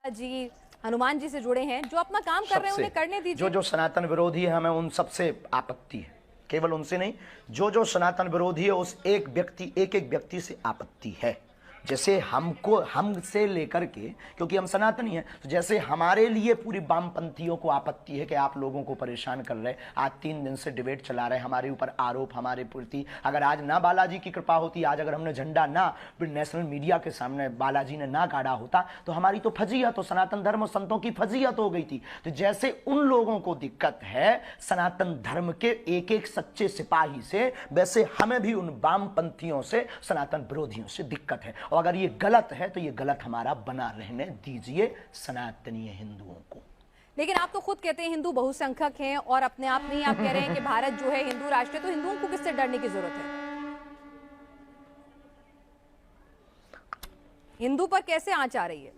जी हनुमान जी से जुड़े हैं, जो अपना काम कर रहे हैं उन्हें करने दीजिए। जो सनातन विरोधी है हमें उन सबसे आपत्ति है, केवल उनसे नहीं, जो सनातन विरोधी है उस एक व्यक्ति से आपत्ति है। जैसे हमसे लेकर के, क्योंकि हम सनातनी हैं, तो जैसे हमारे लिए पूरी वामपंथियों को आपत्ति है कि आप लोगों को परेशान कर रहे, आज 3 दिन से डिबेट चला रहे, हमारे ऊपर आरोप, हमारे प्रति। अगर आज ना बालाजी की कृपा होती, आज अगर हमने झंडा ना नेशनल मीडिया के सामने बालाजी ने ना गाड़ा होता, तो हमारी तो फजीहत, तो सनातन धर्म और संतों की फजीहत हो गई थी। तो जैसे उन लोगों को दिक्कत है सनातन धर्म के एक सच्चे सिपाही से, वैसे हमें भी उन वामपंथियों से, सनातन विरोधियों से दिक्कत है। और अगर ये गलत है तो ये गलत हमारा बना रहने दीजिए सनातनीय हिंदुओं को। लेकिन आप तो खुद कहते हैं हिंदू बहुसंख्यक हैं, और अपने आप में ही आप कह रहे हैं कि भारत जो है हिंदू राष्ट्र है, तो हिंदुओं को किससे डरने की जरूरत है? हिंदू पर कैसे आंच आ रही है?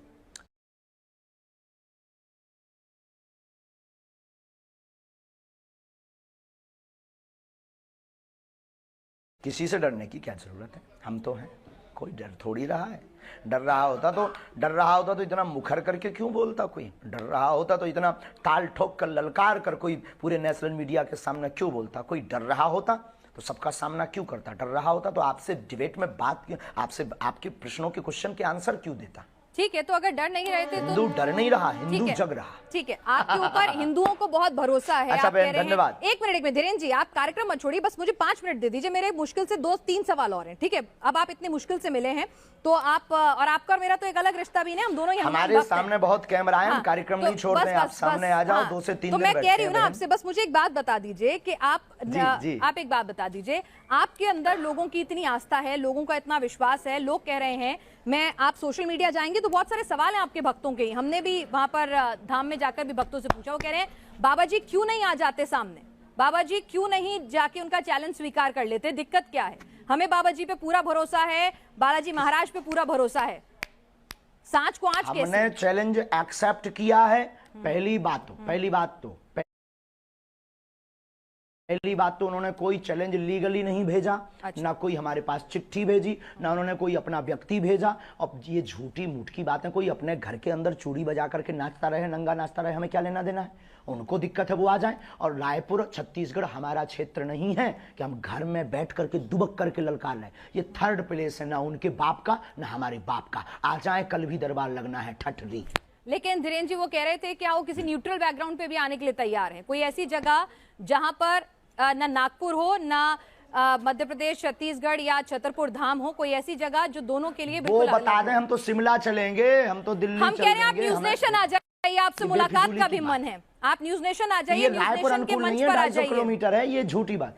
किसी से डरने की क्या जरूरत है? हम तो हैं, कोई डर थोड़ी रहा है। डर रहा होता तो इतना मुखर करके क्यों बोलता? कोई डर रहा होता तो इतना ताल ठोक कर, ललकार कर कोई पूरे नेशनल मीडिया के सामने क्यों बोलता? कोई डर रहा होता तो सबका सामना क्यों करता? डर रहा होता तो आपसे डिबेट में बात क्यों, आपसे आपके प्रश्नों के क्वेश्चन के आंसर क्यों देता? ठीक है, तो अगर डर नहीं रहे थे तो हिंदू डर नहीं रहा, हिंदू जग रहा। ठीक है, आपके ऊपर हिंदुओं को बहुत भरोसा है। अच्छा बहन, धन्यवाद। एक मिनट धीरेन्द्र जी, आप कार्यक्रम मत छोड़िए, बस मुझे 5 मिनट दे दीजिए। मेरे मुश्किल से 2-3 सवाल और हैं, ठीक है? अब आप इतनी मुश्किल से मिले हैं तो आप, और आपका और मेरा तो एक अलग रिश्ता भी नहीं, हम दोनों ही हमारे सामने बहुत कैमरा है, हम कार्यक्रम नहीं छोड़ते, आप सामने आ जाओ। 2 से 3 तो मैं कह रही हूँ ना आपसे, बस मुझे एक बात बता दीजिए कि आप एक बात बता दीजिए, आपके अंदर लोगों की इतनी आस्था है, लोगों का इतना विश्वास है, लोग कह रहे हैं, आप सोशल मीडिया जाएंगे तो बहुत सारे सवाल हैं आपके भक्तों के। हमने भी वहां पर धाम में जाकर भी भक्तों से पूछा, वो कह रहे हैं बाबा जी क्यों नहीं आ जाते सामने, बाबा जी क्यों नहीं जाके उनका चैलेंज स्वीकार कर लेते, दिक्कत क्या है? हमें बाबा जी पे पूरा भरोसा है, बालाजी महाराज पे पूरा भरोसा है, सांच को आंच कैसे? हमने चैलेंज एक्सेप्ट किया है। पहली बात तो उन्होंने कोई चैलेंज लीगली नहीं भेजा। अच्छा। ना कोई हमारे पास चिट्ठी भेजी, ना उन्होंने कोई अपना व्यक्ति भेजा। और ये झूठी मूठ की बात है, कोई अपने घर के अंदर चूड़ी बजा करके नाचता रहे, नंगा नाचता रहे, हमें क्या लेना देना है? उनको दिक्कत है वो आ जाए। और रायपुर छत्तीसगढ़ हमारा क्षेत्र नहीं है कि हम घर में बैठ करके दुबक करके ललकार लें। ये 3rd प्लेस है, ना उनके बाप का ना हमारे बाप का। आ जाए, कल भी दरबार लगना है ठठरी। लेकिन धीरेन्द्र जी वो कह रहे थे क्या वो किसी न्यूट्रल बैकग्राउंड पे भी आने के लिए तैयार है? कोई ऐसी जगह जहां पर ना नागपुर हो, ना मध्य प्रदेश, छत्तीसगढ़ या छतरपुर धाम हो, कोई ऐसी जगह जो दोनों के लिए बिल्कुल वो बता दें। हम तो शिमला चलेंगे, हम तो दिल्ली हम कह रहे हैं आप न्यूज नेशन आ जाइए, आपसे मुलाकात का भी मन है, आप न्यूज नेशन आ जाइए, न्यूज नेशन के मंच पर आ जाइए। किलोमीटर है, ये झूठी बात।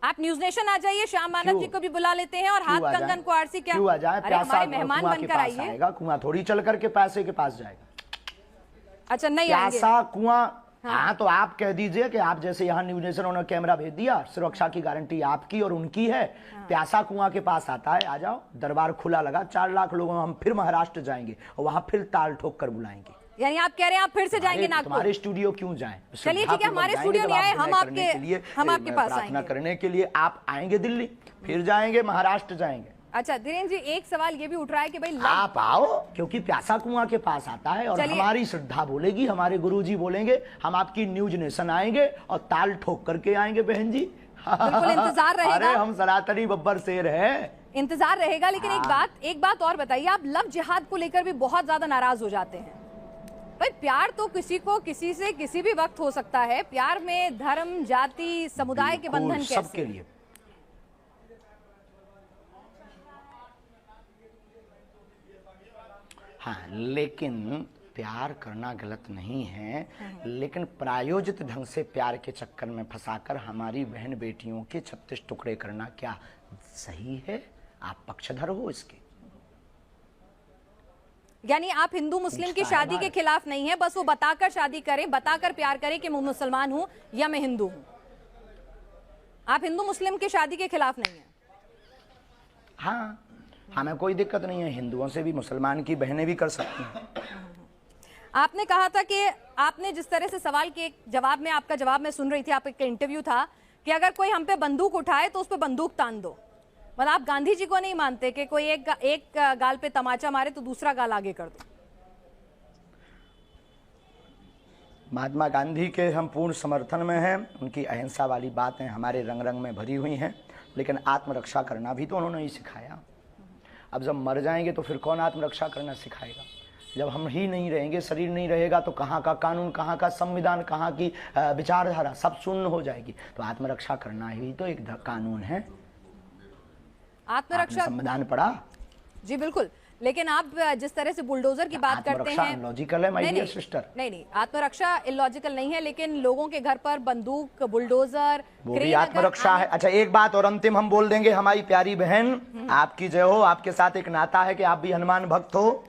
आप न्यूज नेशन आ जाइए, श्याम मानव जी को भी बुला लेते हैं, और हाथ कंगन को आरसी क्या, क्यों आ जाए? अरे हमारे मेहमान बनकर आइए। कुआं थोड़ी चल करके पैसे के पास जाएगा। अच्छा नहीं आएंगे प्यासा कुआं। हाँ तो आप कह दीजिए कि आप जैसे यहाँ न्यूज नेशन उन्होंने कैमरा भेज दिया, सुरक्षा की गारंटी आपकी और उनकी है। प्यासा कुआं के पास आता है, आ जाओ, दरबार खुला लगा, 4 लाख लोगों, हम फिर महाराष्ट्र जाएंगे और वहां फिर ताल ठोक कर बुलाएंगे। यानी आप कह रहे हैं आप फिर से जाएंगे नागपुर? हमारे स्टूडियो क्यों जाएं? चलिए ठीक है, हमारे स्टूडियो नहीं आए, हम आपके पास प्रार्थना करने के लिए आप आएंगे दिल्ली, फिर जाएंगे महाराष्ट्र जाएंगे। अच्छा धीरेन्द्र जी, एक सवाल ये भी उठ रहा है कि भाई आप आओ, क्योंकि प्यासा कुआं के पास आता है और हमारी श्रद्धा बोलेगी, हमारे गुरुजी बोलेंगे, हम आपकी न्यूज नेशन आएंगे और ताल ठोक करके आएंगे बहन जी। बिल्कुल इंतजार रहेगा। अरे हम सनातनी बब्बर शेर है, इंतजार रहेगा। लेकिन एक बात और बताइए, आप लव जिहाद को लेकर भी बहुत ज्यादा नाराज हो जाते हैं। भाई प्यार तो किसी को किसी से किसी भी वक्त हो सकता है, प्यार में धर्म, जाति, समुदाय के बंधन कैसे? सबके लिए। हाँ, लेकिन प्यार करना गलत नहीं है, लेकिन प्रायोजित ढंग से प्यार के चक्कर में फंसाकर हमारी बहन बेटियों के 36 टुकड़े करना क्या सही है? आप पक्षधर हो इसके। यानी आप हिंदू मुस्लिम की शादी के खिलाफ नहीं है, बस वो बताकर शादी करें, बताकर प्यार करें कि मैं मुसलमान हूं या मैं हिंदू हूं। आप हिंदू मुस्लिम की शादी के खिलाफ नहीं है? हाँ, हमें कोई दिक्कत नहीं है, हिंदुओं से भी मुसलमान की बहनें भी कर सकती हैं। आपने कहा था कि आपने जिस तरह से सवाल के जवाब में, आपका जवाब मैं सुन रही थी, आपका इंटरव्यू था कि अगर कोई हम पे बंदूक उठाए तो उस पर बंदूक तान दो। मतलब आप गांधी जी को नहीं मानते कि कोई एक गाल पे तमाचा मारे तो दूसरा गाल आगे कर दो? महात्मा गांधी के हम पूर्ण समर्थन में हैं। उनकी अहिंसा वाली बातें हमारे रंग रंग में भरी हुई हैं, लेकिन आत्मरक्षा करना भी तो उन्होंने ही सिखाया। अब जब मर जाएंगे तो फिर कौन आत्मरक्षा करना सिखाएगा? जब हम ही नहीं रहेंगे, शरीर नहीं रहेगा, तो कहाँ का कानून, कहाँ का संविधान, कहाँ की विचारधारा सब शून्य हो जाएगी। तो आत्मरक्षा करना ही तो एक कानून है। आत्मरक्षा संविधान पढ़ा? जी बिल्कुल, लेकिन आप जिस तरह से बुलडोजर की बात करते हैं, लॉजिकल है माय डियर सिस्टर। नहीं, आत्मरक्षा इलॉजिकल नहीं है, लेकिन लोगों के घर पर बंदूक, बुलडोजर, वो भी आत्मरक्षा है। अच्छा, एक बात और अंतिम हम बोल देंगे। हमारी प्यारी बहन, आपकी जय हो, आपके साथ एक नाता है कि आप भी हनुमान भक्त हो।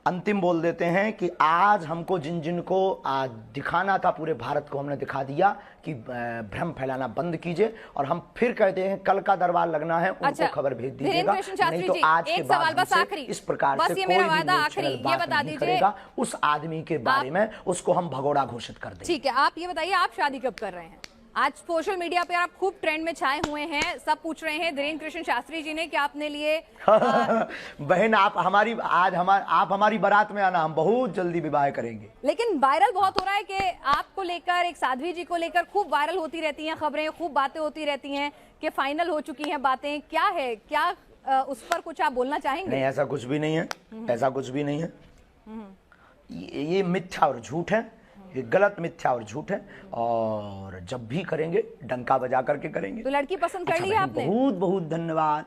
अंतिम बोल देते हैं कि आज हमको जिन जिन को आज दिखाना था पूरे भारत को, हमने दिखा दिया कि भ्रम फैलाना बंद कीजिए। और हम फिर कहते हैं कल का दरबार लगना है, उनको खबर भेज दीजिएगा, नहीं तो आज के बाद इस प्रकार से कोई भी न्यूज़ चैनल बात नहीं करेगा उस आदमी के बारे में, उसको हम भगोड़ा घोषित कर देंगे। ठीक है, आप ये बताइए, आप शादी कब कर रहे हैं? आज सोशल मीडिया पे आप खूब ट्रेंड में छाए हुए हैं, सब पूछ रहे हैं धीरेन्द्र कृष्ण शास्त्री जी ने कि आपने लिए बहन आप हमारी बारात में आना, हम बहुत जल्दी विवाह करेंगे। लेकिन वायरल बहुत हो रहा है कि आपको लेकर, एक साध्वी जी को लेकर खूब वायरल होती रहती हैं खबरें, खूब बातें होती रहती हैं कि फाइनल हो चुकी हैं बातें। क्या है, क्या उस पर कुछ आप बोलना चाहेंगे? नहीं, ऐसा कुछ भी नहीं है, ऐसा कुछ भी नहीं है। ये मिथ्या और झूठ है, ये गलत, मिथ्या और झूठ है। और जब भी करेंगे डंका बजा करके करेंगे। तो लड़की पसंद कर ली आपने? बहुत बहुत धन्यवाद।